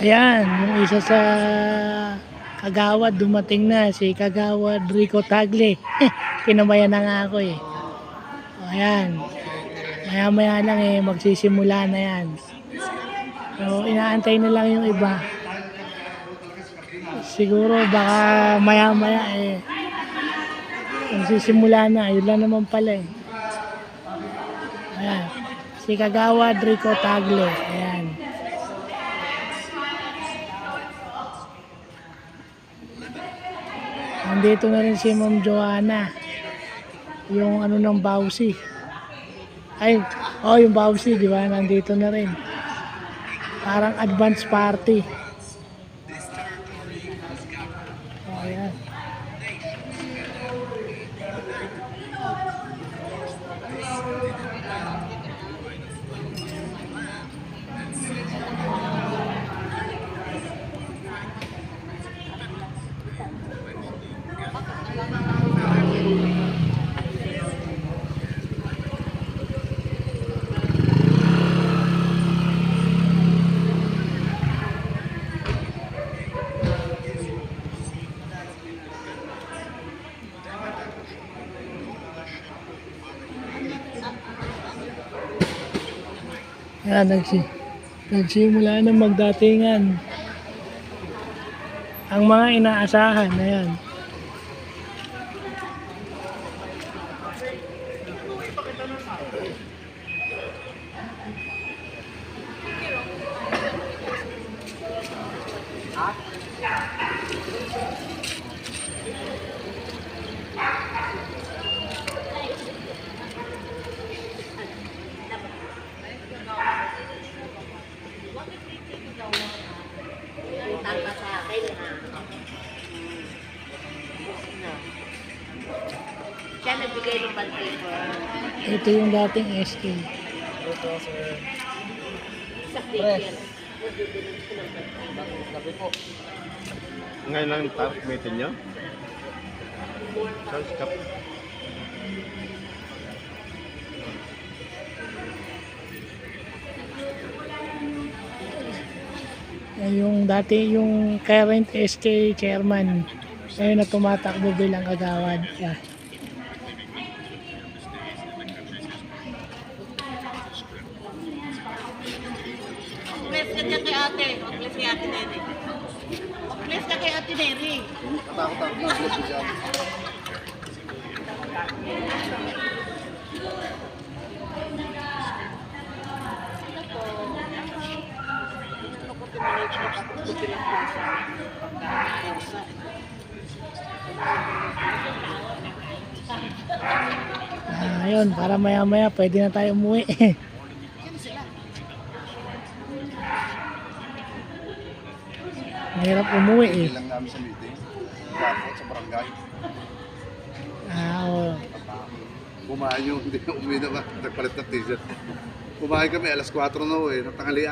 Ayan, yung isa sa kagawad dumating na, si Kagawad Rico Tagle. Kinamayan na nga ako eh. O, ayan, maya maya lang eh, magsisimula na yan. So, inaantay na lang yung iba. Siguro baka maya maya eh, magsisimula na, yun lang naman pala eh. Ayan, si Kagawad Rico Tagle. Ayan. Nandito na rin si Ma'am Joanna. Yung ano ng Bausi. Ay, oh yung Bausi, di ba? Nandito na rin. Parang advance party. Oh, ayan. Ayan, nagsimula na magdatingan. Ang mga inaasahan, ayan. Siya nagbigay ng band paper. Ito yung dating SK. Sa paper. Sabi po. Ngayon lang yung top meeting niyo? Charles Cup. Yung dati yung current SK chairman ngayon na tumatakbo bilang kagawad. Yeah. Mag-bless ka dyan kay ate. Mag-bless kay ate Neri. Mag-bless ka kay ate Neri. Katakot ako mag-bless ko siya. Ayun, para maya maya pwede na tayo umuwi. Mahirap umuwi eh. Lang namin sa meeting. Dapat sa barangay. Oo. Kumain yung hindi na umuwi na ba? Nagpalit ng t-shirt. Kumain kami alas 4 na uwi. Nang tanghalian.